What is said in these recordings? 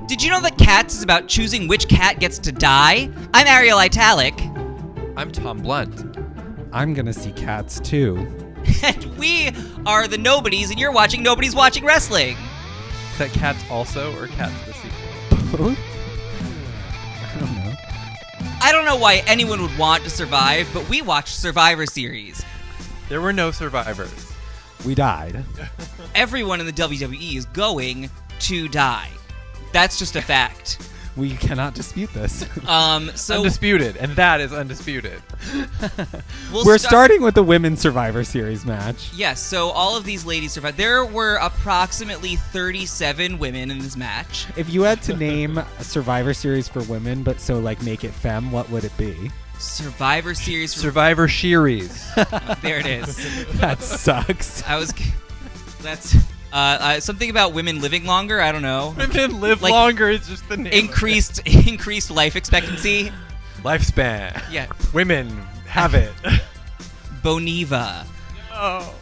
Did you know that Cats is about choosing which cat gets to die? I'm Ariel Italic. I'm Tom Blunt. I'm gonna see Cats too. And we are the Nobodies, and you're watching Nobody's Watching Wrestling. Is that Cats also, or Cats the sequel? Both? I don't know. I don't know why anyone would want to survive, but we watched Survivor Series. There were no survivors. We died. Everyone in the WWE is going to die. That's just a fact. We cannot dispute this. So Undisputed, and that is undisputed. We're starting with the Women's Survivor Series match. Yes, so all of these ladies survived. There were approximately 37 women in this match. If you had to name a Survivor Series for women, but so like make it femme, what would it be? Survivor Series. Survivor Series. There it is. That sucks. That's something about women living longer. I don't know. Women live Like, longer. It's just the name. Increased life expectancy. Lifespan. Yeah. Women have it. Boniva. Oh.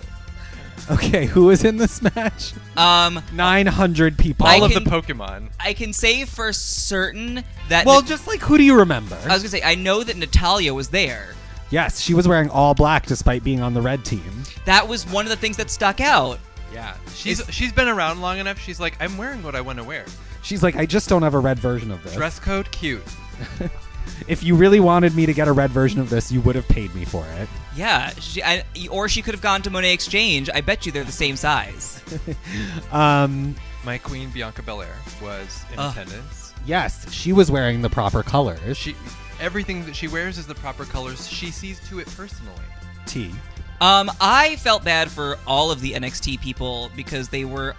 Okay, who was in this match? 900 people. All of the Pokemon. I can say for certain that. Well, just like, who do you remember? I was gonna say I know that Natalia was there. Yes, she was wearing all black despite being on the red team. That was one of the things that stuck out. Yeah. She's been around long enough. She's like, I'm wearing what I want to wear. She's like, I just don't have a red version of this. Dress code, cute. If you really wanted me to get a red version of this, you would have paid me for it. Yeah, or she could have gone to Monet Exchange. I bet you they're the same size. My queen, Bianca Belair, was in attendance. Yes, she was wearing the proper colors. Everything that she wears is the proper colors. She sees to it personally. T. I felt bad for all of the NXT people because they were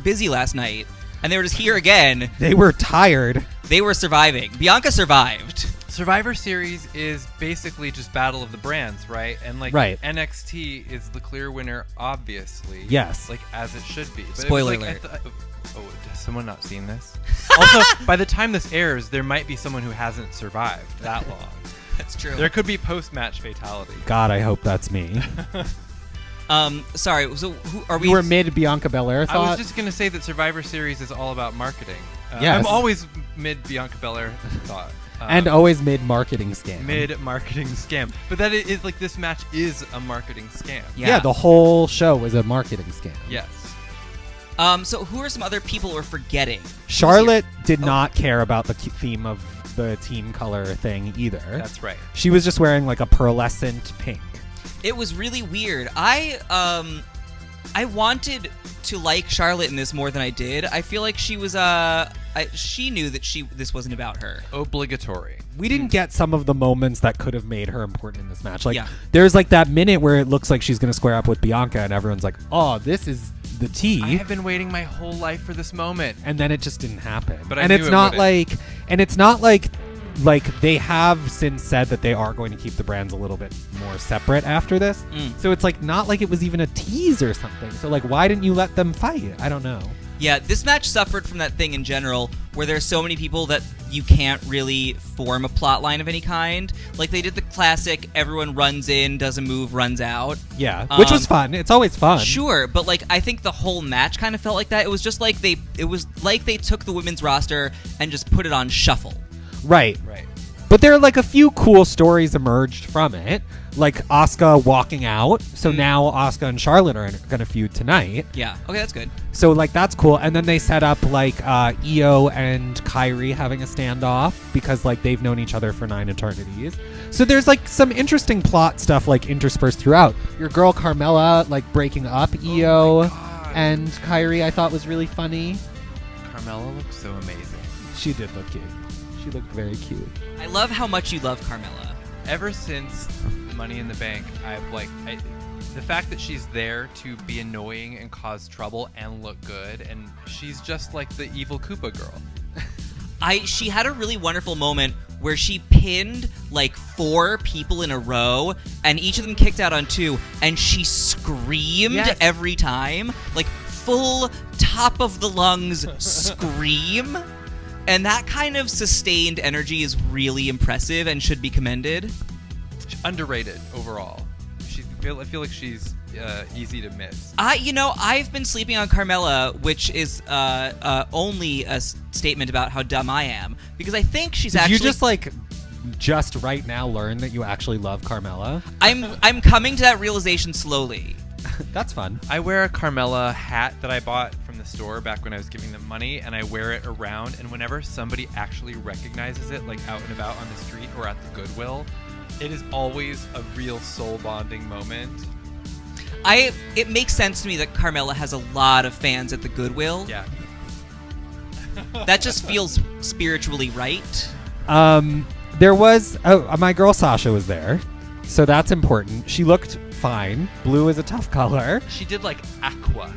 busy last night and they were just here again. They were tired. They were surviving. Bianca survived. Survivor Series is basically just Battle of the Brands, right? And like right. NXT is the clear winner, obviously. Yes. Like as it should be. But spoiler alert. Oh, has someone not seen this? Also, by the time this airs, there might be someone who hasn't survived that long. That's true. There could be post-match fatality. God, I hope that's me. Sorry. So who are we? You were mid Bianca Belair thought? I was just gonna say that Survivor Series is all about marketing. Yes. I'm always mid Bianca Belair thought. And always mid marketing scam. Mid marketing scam. But that is like this match is a marketing scam. Yeah, the whole show was a marketing scam. Yes. So who are some other people we're forgetting? Charlotte did not care about the theme of the team color thing either. That's right. She was just wearing like a pearlescent pink. It was really weird. I wanted to like Charlotte in this more than I did. I feel like she was she knew that this wasn't about her. Obligatory. We didn't get some of the moments that could have made her important in this match. Like there's like that minute where it looks like she's going to square up with Bianca and everyone's like, "Oh, this is the tea." I have been waiting my whole life for this moment. And then it just didn't happen. But it's not like they have since said that they are going to keep the brands a little bit more separate after this. So it's like not like it was even a tease or something. So like why didn't you let them fight? I don't know. Yeah, this match suffered from that thing in general where there's so many people that you can't really form a plot line of any kind. Like they did the classic everyone runs in, does a move, runs out. Yeah, which was fun. It's always fun. Sure, but like I think the whole match kind of felt like that. It was just like they took the women's roster and just put it on shuffle. Right. Right. But there are like a few cool stories emerged from it, like Asuka walking out. So now Asuka and Charlotte are going to feud tonight. Yeah. Okay, that's good. So like that's cool. And then they set up like Io and Kairi having a standoff because like they've known each other for 9 eternities. So there's like some interesting plot stuff like interspersed throughout. Your girl Carmella like breaking up Io and Kairi I thought was really funny. Carmella looks so amazing. She did look cute. She looked very cute. I love how much you love Carmella. Ever since Money in the Bank, the fact that she's there to be annoying and cause trouble and look good, and she's just like the evil Koopa girl. She had a really wonderful moment where she pinned like 4 people in a row, and each of them kicked out on 2, and she screamed every time, like full top of the lungs scream. And that kind of sustained energy is really impressive and should be commended. Underrated overall. I feel like she's easy to miss. I've been sleeping on Carmella, which is only a statement about how dumb I am, because I think she's actually. You just right now learn that you actually love Carmella? I'm coming to that realization slowly. That's fun. I wear a Carmella hat that I bought from the store back when I was giving them money, and I wear it around, and whenever somebody actually recognizes it, like out and about on the street or at the Goodwill, it is always a real soul bonding moment. It makes sense to me that Carmella has a lot of fans at the Goodwill. Yeah. That just feels spiritually right. There was my girl Sasha was there, so that's important. She looked fine. Blue is a tough color. She did like aqua.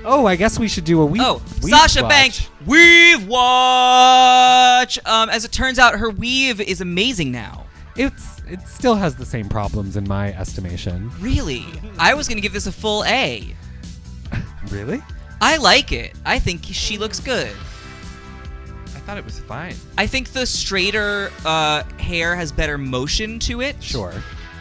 Oh, I guess we should do a weave. Oh, weave Sasha watch. Banks weave watch. As it turns out, her weave is amazing now. It still has the same problems in my estimation. Really? I was gonna give this a full A. Really? I like it. I think she looks good. I thought it was fine. I think the straighter hair has better motion to it. Sure.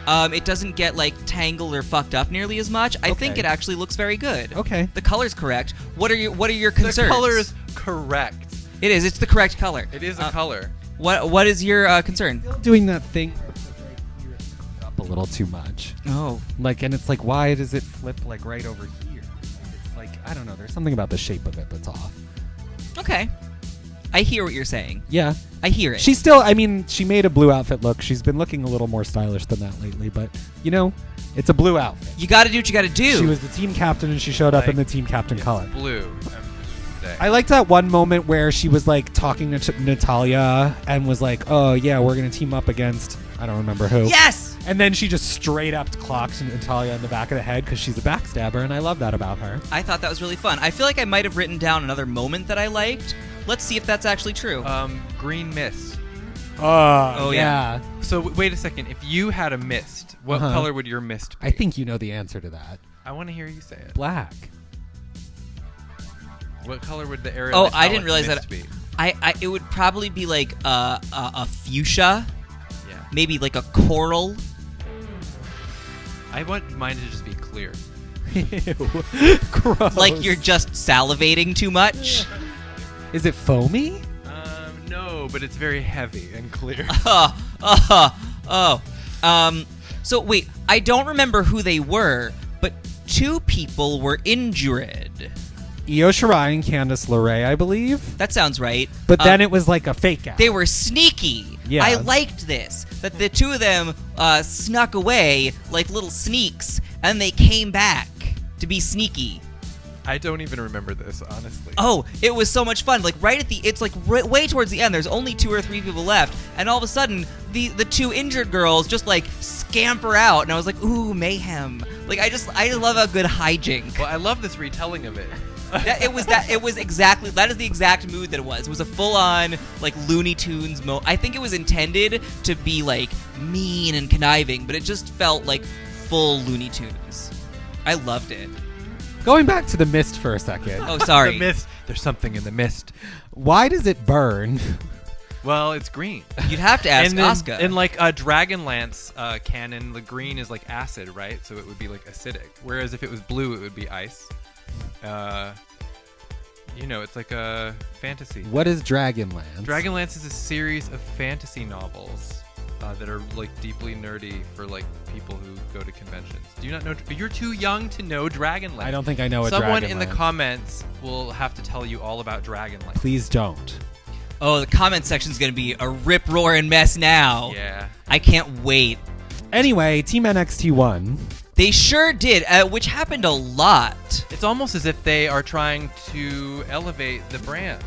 It doesn't get like tangled or fucked up nearly as much. I think Okay. it actually looks very good. Okay. The color's correct. What are your concerns? The color is correct. It is. It's the correct color. It is a color. What is your concern? Still doing that thing up a little too much. Oh. And it's like, why does it flip like right over here? It's like, I don't know. There's something about the shape of it that's off. Okay. I hear what you're saying. Yeah. I hear it. She still, she made a blue outfit look. She's been looking a little more stylish than that lately, but, it's a blue outfit. You got to do what you got to do. She was the team captain, and she showed up in the team captain It's color. blue. I liked that one moment where she was, talking to Natalia and was like, oh, yeah, we're going to team up against, I don't remember who. Yes! And then she just straight up clocked Natalia in the back of the head because she's a backstabber, and I love that about her. I thought that was really fun. I feel like I might have written down another moment that I liked. Let's see if that's actually true. Green mist. Oh, yeah. So wait a second. If you had a mist, what color would your mist be? I think you know the answer to that. I want to hear you say it. Black. What color would the Ariel? Oh, I didn't realize mist that. Be? It would probably be like a fuchsia, Yeah. maybe like a coral. I want mine to just be clear. Ew. Gross. Like you're just salivating too much. Is it foamy? No, but it's very heavy and clear. So wait, I don't remember who they were, but two people were injured. Io Shirai and Candice LeRae, I believe. That sounds right. But then it was like a fake out. They were sneaky. Yeah. I liked this. That the two of them snuck away like little sneaks, and they came back to be sneaky. I don't even remember this, honestly. Oh, it was so much fun. Like it's like way towards the end. There's only 2 or 3 people left, and all of a sudden, the 2 injured girls just like scamper out, and I was like, ooh, mayhem. Like I love a good hijink. Well, I love this retelling of it. That is the exact mood that it was. It was a full-on like Looney Tunes I think it was intended to be like mean and conniving, but it just felt like full Looney Tunes. I loved it. Going back to the mist for a second. Oh, sorry. The mist. There's something in the mist. Why does it burn? Well, it's green. You'd have to ask Asuka. In like a Dragonlance canon, the green is like acid, right? So it would be like acidic. Whereas if it was blue, it would be ice. It's like a fantasy. What is Dragonlance? Dragonlance is a series of fantasy novels that are like deeply nerdy for like people who go to conventions. Do you not know? You're too young to know Dragonlance. I don't think I know what Someone Dragonlance. in the comments will have to tell you all about Dragonlance. Please don't. Oh, the comment section's gonna be a rip-roaring mess now. Yeah. I can't wait. Anyway, Team NXT won. They sure did, which happened a lot. It's almost as if they are trying to elevate the brand.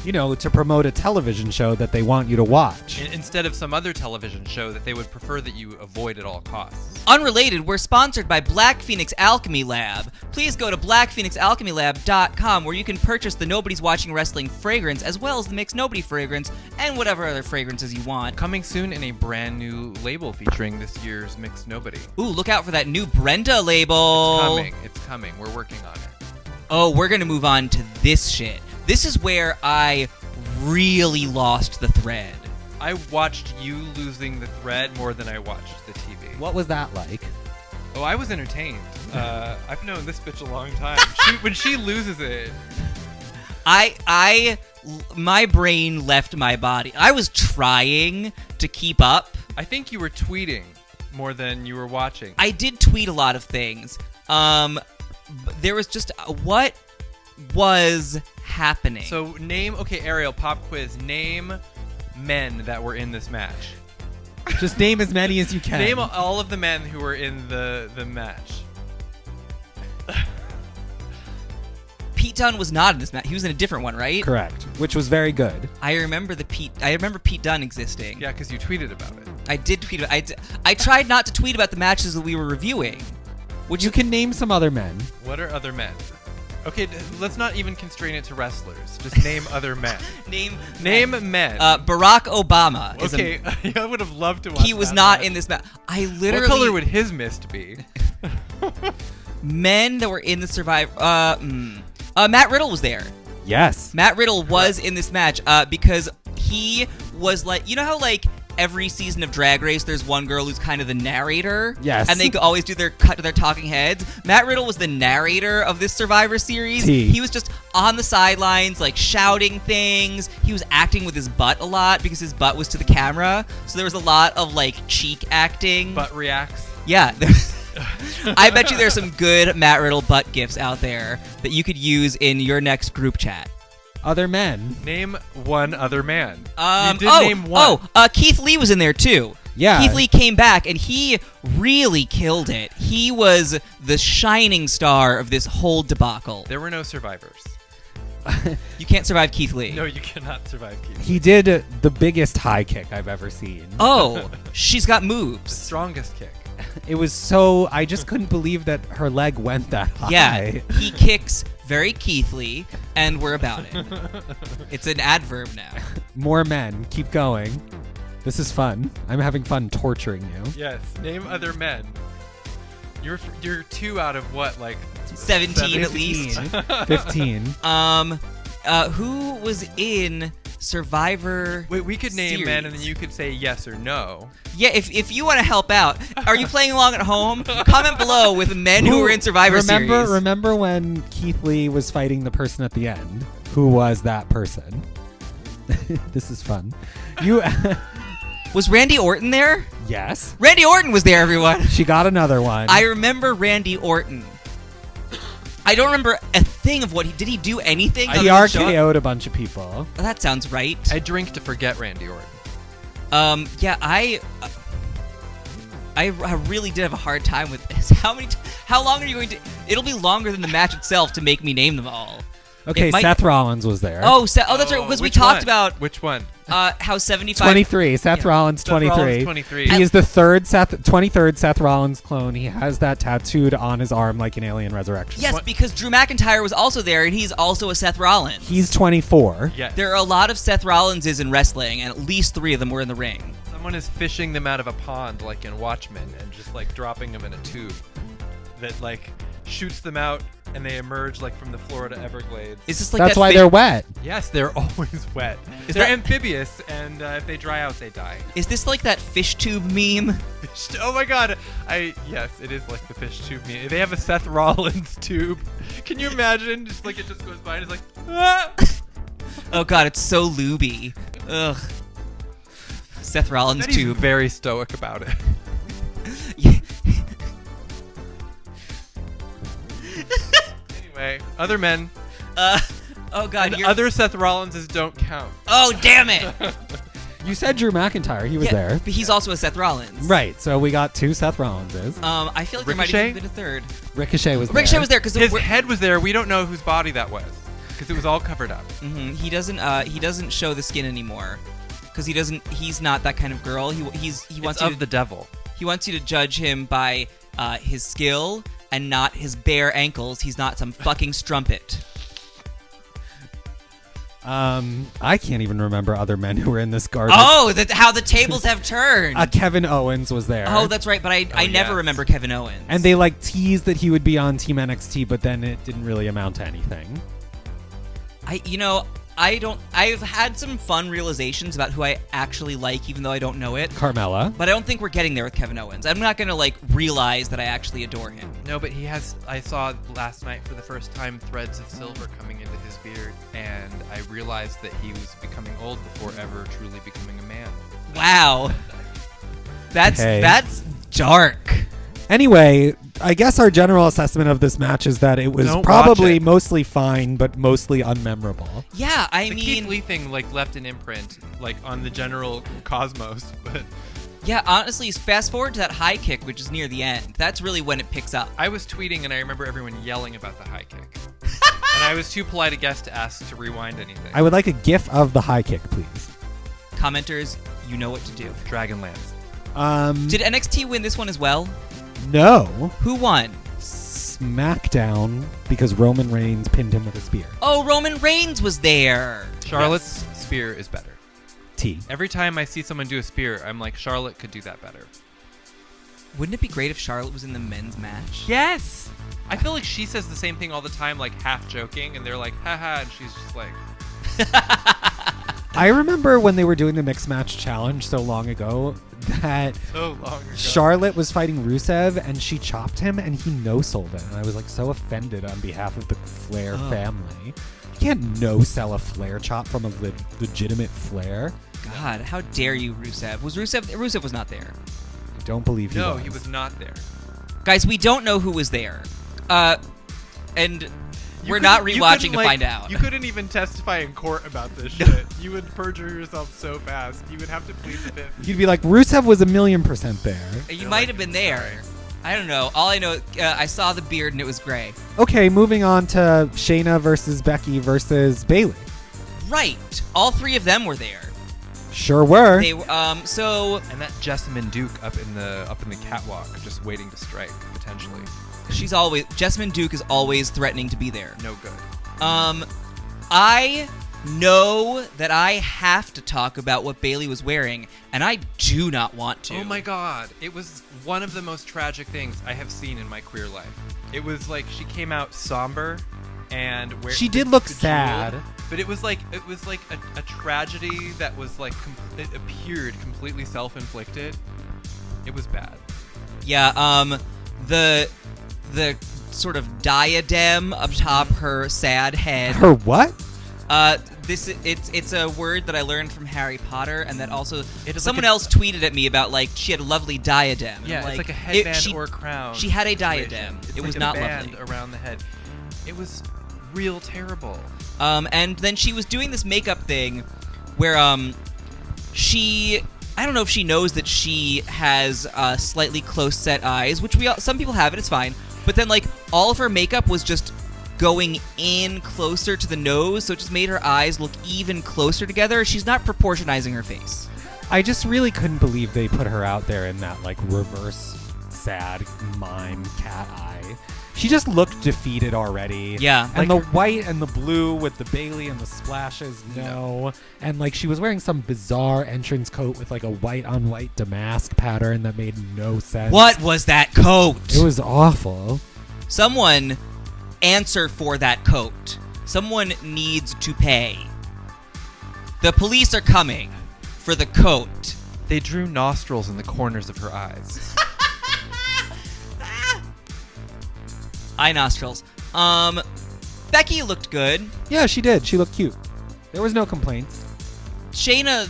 To promote a television show that they want you to watch. Instead of some other television show that they would prefer that you avoid at all costs. Unrelated, we're sponsored by Black Phoenix Alchemy Lab. Please go to blackphoenixalchemylab.com where you can purchase the Nobody's Watching Wrestling fragrance as well as the Mixed Nobody fragrance and whatever other fragrances you want. Coming soon in a brand new label featuring this year's Mixed Nobody. Ooh, look out for that new Brenda label. It's coming. We're working on it. Oh, we're going to move on to this shit. This is where I really lost the thread. I watched you losing the thread more than I watched the TV. What was that like? Oh, I was entertained. I've known this bitch a long time. When she loses it, my brain left my body. I was trying to keep up. I think you were tweeting more than you were watching. I did tweet a lot of things. There was just what was happening. So Ariel, pop quiz. Name men that were in this match. Just name as many as you can. Name all of the men who were in the match. Pete Dunne was not in this match. He was in a different one, right? Correct. Which was very good. I remember Pete Dunne existing. Yeah, because you tweeted about it. I did tweet about it. I tried not to tweet about the matches that we were reviewing. Which you can name some other men. What are other men? Okay, let's not even constrain it to wrestlers. Just name other men. Name men. Barack Obama. Okay, I would have loved to watch He was that not match. in this match. I literally... What color would his mist be? Men that were in the Survivor... Matt Riddle was there. Yes. Matt Riddle was in this match because he was like... You know how, like, every season of Drag Race, there's one girl who's kind of the narrator? Yes. And they always do their cut to their talking heads. Matt Riddle was the narrator of this Survivor series. He was just on the sidelines, like, shouting things. He was acting with his butt a lot because his butt was to the camera. So there was a lot of, like, cheek acting. Butt reacts? Yeah. I bet you there's some good Matt Riddle butt gifs out there that you could use in your next group chat. Other men. Name one other man. You did name one. Keith Lee was in there too. Yeah. Keith Lee came back and he really killed it. He was the shining star of this whole debacle. There were no survivors. You can't survive Keith Lee. No, you cannot survive Keith Lee. He did the biggest high kick I've ever seen. Oh, she's got The moves. strongest kick. It was so... I just couldn't believe that her leg went that high. Yeah, he kicks very Keith Lee, and we're about it. It's an adverb now. More men. Keep going. This is fun. I'm having fun torturing you. Yes. Name other men. You're 2 out of what, like 17 at least. 15. Who was in Survivor? Wait, we could name series? men, and then you could say yes or no. Yeah, if you want to help out, are you playing along at home? Comment below with men who were in Survivor series. Remember when Keith Lee was fighting the person at the end? Who was that person? This is fun. You Was Randy Orton there? Yes. Randy Orton was there, everyone. She got another one. I remember Randy Orton. I don't remember a thing of what did he do anything? He RKO'd a bunch of people. Oh, that sounds right. I drink to forget Randy Orton. Yeah, I really did have a hard time with this. How long are you going to... It'll be longer than the match itself to make me name them all. Okay, Seth Rollins was there. Oh, that's right, because we talked about... Which one? How 75... 23. Seth Rollins, 23. Seth Rollins, 23. He is the 23rd Seth Rollins clone. He has that tattooed on his arm like an Alien Resurrection. Yes, because Drew McIntyre was also there, and he's also a Seth Rollins. He's 24. Yes. There are a lot of Seth Rollinses in wrestling, and at least 3 of them were in the ring. Someone is fishing them out of a pond, like in Watchmen, and just like dropping them in a tube that like shoots them out, and they emerge like from the Florida Everglades. Is this like That's that why thing- they're wet. Yes, they're always wet. Is They're that- amphibious, and if they dry out, they die. Is this like that fish tube meme? Oh my god! Yes, it is like the fish tube meme. They have a Seth Rollins tube. Can you imagine? Just like it just goes by and it's like, ah! Oh god, it's so looby. Ugh. Seth Rollins He's tube. very stoic about it. Anyway, other men. Oh god, And other Seth Rollinses don't count. Oh damn it! You said Drew McIntyre. He was there. But he's also a Seth Rollins. Right, so we got 2 Seth Rollinses. I feel like there might Ricochet? have been a third. Ricochet was there. Ricochet was there because His head was there. We don't know whose body that was because it was all covered up. He doesn't show the skin anymore because he's not that kind of girl. He wants you to, the devil. He wants you to judge him by his skill and not his bare ankles. He's not some fucking strumpet. I can't even remember other men who were in this garbage. Oh, how the tables have turned. Kevin Owens was there. Oh, that's right, but I never remember Kevin Owens. And they like teased that he would be on Team NXT, but then it didn't really amount to anything. I've had some fun realizations about who I actually like, even though I don't know it. Carmella. But I don't think we're getting there with Kevin Owens. I'm not gonna realize that I actually adore him. No, but he has. I saw last night for the first time threads of silver coming into his beard, and I realized that he was becoming old before ever truly becoming a man. Wow. That's dark. Anyway, I guess our general assessment of this match is that it was Don't probably watch it. mostly fine, but mostly unmemorable. Yeah, I The mean, Keith Lee thing left an imprint on the general cosmos, but yeah, honestly, fast forward to that high kick, which is near the end. That's really when it picks up. I was tweeting and I remember everyone yelling about the high kick, and I was too polite a guest to ask to rewind anything. I would like a gif of the high kick, please. Commenters, you know what to do. Dragonlance. Did NXT win this one as well? No. Who won? Smackdown, because Roman Reigns pinned him with a spear. Oh, Roman Reigns was there. Charlotte's spear is better. T. Every time I see someone do a spear, I'm like, Charlotte could do that better. Wouldn't it be great if Charlotte was in the men's match? Yes! I feel like she says the same thing all the time, half joking, and they're like, haha, and she's just like... I remember when they were doing the mixed match challenge so long ago that So long ago. Charlotte was fighting Rusev and she chopped him and he no-sold it. And I was so offended on behalf of the Flair family. You can't no-sell a Flair chop from a legitimate Flair. God, how dare you, Rusev? Rusev was not there. I don't believe he was. No, he was not there. Guys, we don't know who was there. And we're not rewatching to find out. You couldn't even testify in court about this shit. You would perjure yourself so fast. You would have to plead the fifth. You'd be like, Rusev was 1,000,000% there. You might have been there. I don't know. All I know, I saw the beard and it was gray. Okay, moving on to Shana versus Becky versus Bayley. Right. All three of them were there. Sure were. They so And that Jessamine Duke up in the catwalk, just waiting to strike potentially. Jessamine Duke is always threatening to be there. No good. I know that I have to talk about what Bayley was wearing, and I do not want to. Oh my god. It was one of the most tragic things I have seen in my queer life. It was she came out somber and where She did look sad. But it was a tragedy that was it appeared completely self-inflicted. It was bad. Yeah, the sort of diadem atop her sad head. Her what? It's a word that I learned from Harry Potter, and that also It is someone else tweeted at me about she had a lovely diadem. Yeah, and, it's like a headband or a crown. She had a situation. diadem. It's It was a not band lovely. around the head. It was real terrible. And then she was doing this makeup thing where I don't know if she knows that she has slightly close set eyes, which some people have it, it's fine. But then all of her makeup was just going in closer to the nose, so it just made her eyes look even closer together. She's not proportionizing her face. I just really couldn't believe they put her out there in that reverse sad mime cat eye. She just looked defeated already. Yeah. And the white and the blue with the Bayley and the splashes, no. And she was wearing some bizarre entrance coat with a white on white damask pattern that made no sense. What was that coat? It was awful. Someone answer for that coat. Someone needs to pay. The police are coming for the coat. They drew nostrils in the corners of her eyes. Eye nostrils. Becky looked good. Yeah, she did. She looked cute. There was no complaints. Shayna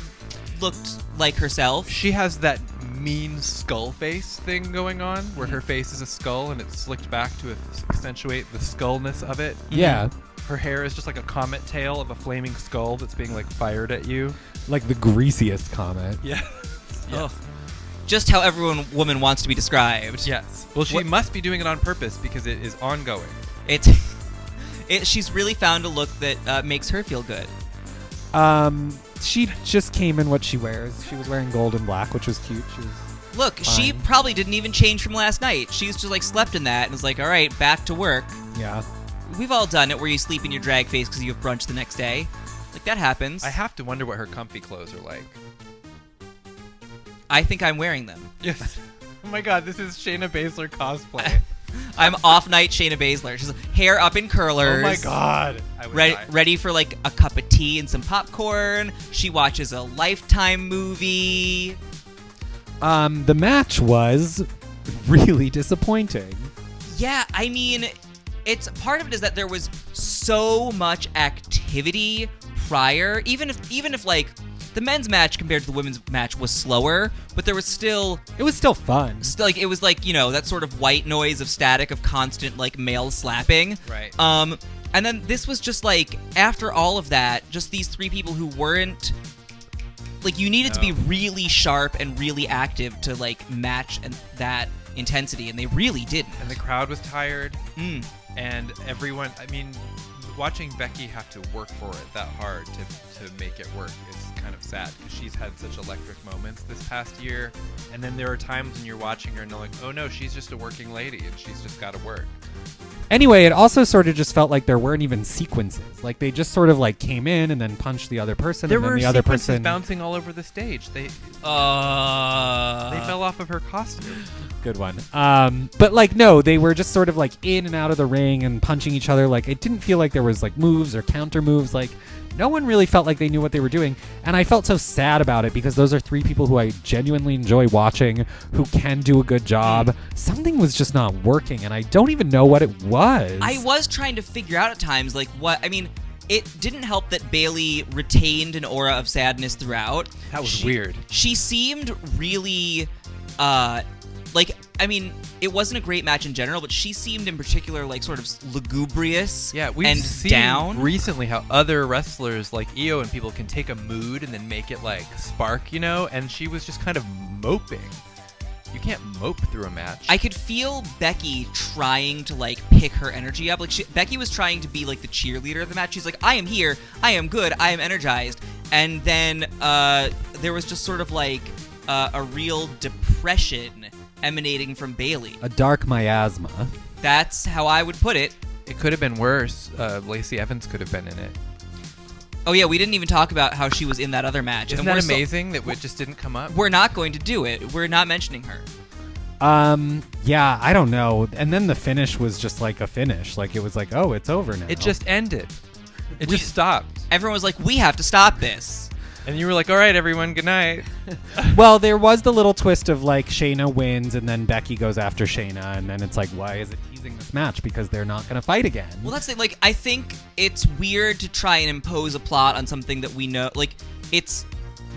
looked like herself. She has that mean skull face thing going on, where her face is a skull and it's slicked back to accentuate the skullness of it. Yeah. Her hair is just like a comet tail of a flaming skull that's being fired at you. Like the greasiest comment. Yeah. Ugh. Just how every woman wants to be described. Yes. Well, she must be doing it on purpose because it is ongoing. She's really found a look that makes her feel good. She just came in what she wears. She was wearing gold and black, which was cute. Look, fine. she probably didn't even change from last night. She's just slept in that and was all right, back to work. Yeah. We've all done it where you sleep in your drag face because you have brunch the next day. That happens. I have to wonder what her comfy clothes are like. I think I'm wearing them. Yes. Oh my god, this is Shayna Baszler cosplay. I'm off night Shayna Baszler. She's hair up in curlers. Oh my god. I would die. Ready for like a cup of tea and some popcorn. She watches a Lifetime movie. The match was really disappointing. Yeah, I mean, it's part of it is that there was so much activity prior. Even if like the men's match compared to the women's match was slower, but there was still It was still fun. like it was like, you know, that sort of white noise of static of constant like male slapping. Right. And then this was just like after all of that, just these three people who weren't like you needed to be really sharp and really active to like match that intensity, and they really didn't. And the crowd was tired. Mm. And everyone, I mean, watching Becky have to work for it that hard to make it work is kind of sad because she's had such electric moments this past year. And then there are times when you're watching her and you're like, oh no, she's just a working lady and she's just got to work. Anyway, it also sort of just felt like there weren't even sequences. Like they just sort of like came in and then punched the other person, There and then were the other sequences person bouncing all over the stage. They fell off of her costume. Good one. But like no, they were just sort of like in and out of the ring and punching each other. Like it didn't feel like there was like moves or counter moves. Like no one really felt like they knew what they were doing. And I felt so sad about it because those are three people who I genuinely enjoy watching, who can do a good job. Something was just not working, and I don't even know what it was. I was trying to figure out at times like what I mean. It didn't help that Bayley retained an aura of sadness throughout. That was weird. She seemed really I mean, it wasn't a great match in general, but she seemed in particular like sort of lugubrious We've and seen down. recently how other wrestlers like Io and people can take a mood and then make it like spark, you know, and she was just kind of moping. You can't mope through a match. I could feel Becky trying to like pick her energy up. Like Becky was trying to be like the cheerleader of the match. She's like, I am here, I am good, I am energized. And then there was just sort of like a real depression emanating from Bayley. A dark miasma. That's how I would put it. It could have been worse. Lacey Evans could have been in it. Oh yeah, we didn't even talk about how she was in that other match. Isn't that amazing that it just didn't come up? We're not going to do it. We're not mentioning her. Yeah, I don't know. And then the finish was just like a finish. Like it was like, oh, it's over now. It just ended. It just stopped. Everyone was like, we have to stop this. And you were like, all right, everyone, good night. Well, there was the little twist of like Shayna wins and then Becky goes after Shayna, and then it's like, why is it teasing this match? Because they're not going to fight again. Well, that's it. Like, I think it's weird to try and impose a plot on something that we know. Like,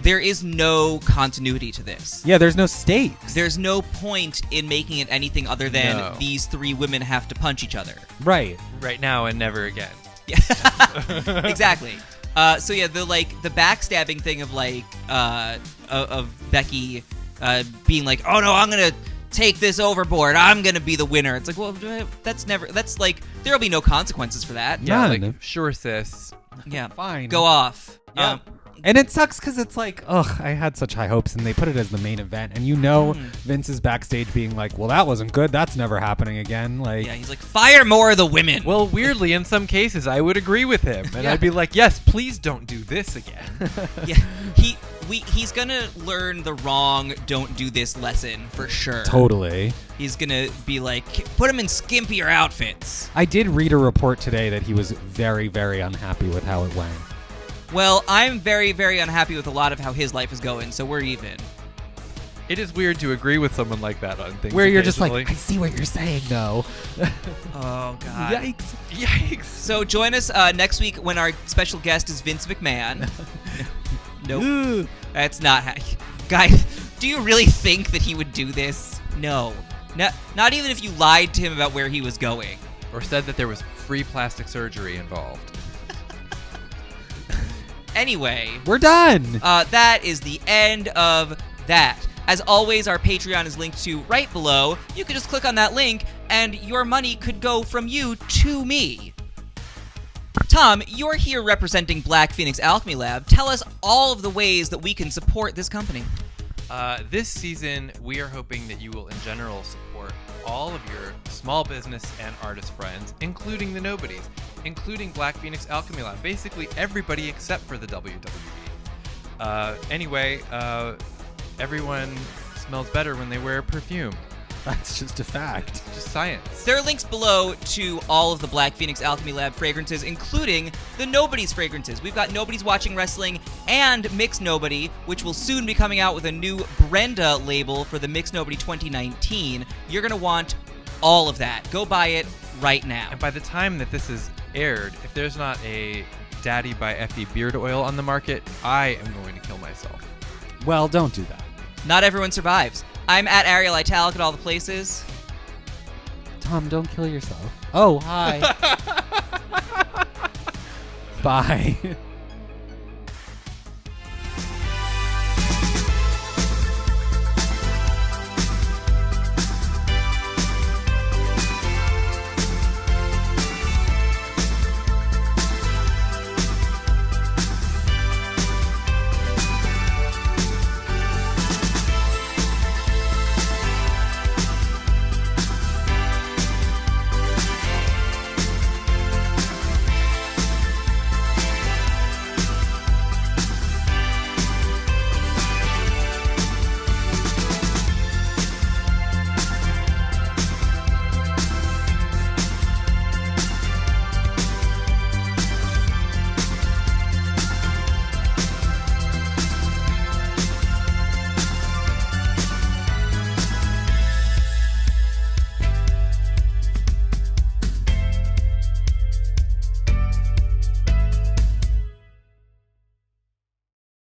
there is no continuity to this. Yeah, there's no stakes. There's no point in making it anything other than these three women have to punch each other. Right. Right now and never again. Yeah. Exactly. So yeah, the backstabbing thing of like of Becky being like, oh no, I'm gonna take this overboard. I'm gonna be the winner. It's like, well, that's like there'll be no consequences for that. Yeah, None. like sure, sis. Yeah, Fine. Go off. Yeah. And it sucks because it's like, ugh, I had such high hopes, and they put it as the main event. And you know Vince is backstage being like, well, that wasn't good. That's never happening again. Like, yeah, he's like, fire more of the women. Well, weirdly, in some cases, I would agree with him. And I'd be like, yes, please don't do this again. Yeah, he's gonna learn the wrong don't do this lesson for sure. Totally. He's gonna be like, put him in skimpier outfits. I did read a report today that he was very, very unhappy with how it went. Well, I'm very, very unhappy with a lot of how his life is going, so we're even. It is weird to agree with someone like that on things. Where you're just like, occasionally. I see what you're saying, though. Oh, God. Yikes. Yikes. So join us next week when our special guest is Vince McMahon. Nope. That's not how... Guys, do you really think that he would do this? No. Not even if you lied to him about where he was going. Or said that there was free plastic surgery involved. Anyway. We're done. That is the end of that. As always, our Patreon is linked to right below. You can just click on that link, and your money could go from you to me. Tom, you're here representing Black Phoenix Alchemy Lab. Tell us all of the ways that we can support this company. This season, we are hoping that you will, in general, support all of your small business and artist friends, including the Nobodies, including Black Phoenix Alchemy Lab, basically everybody except for the WWE. Anyway, everyone smells better when they wear perfume. That's just a fact. Just science. There are links below to all of the Black Phoenix Alchemy Lab fragrances, including the Nobodies fragrances. We've got Nobodies Watching Wrestling and Mix Nobody, which will soon be coming out with a new Brenda label for the Mix Nobody 2019. You're going to want all of that. Go buy it right now. And by the time that this is aired, if there's not a Daddy by Effie beard oil on the market, I am going to kill myself. Well, don't do that. Not everyone survives. I'm at Ariel Italic at all the places. Tom, don't kill yourself. Oh, hi. Bye.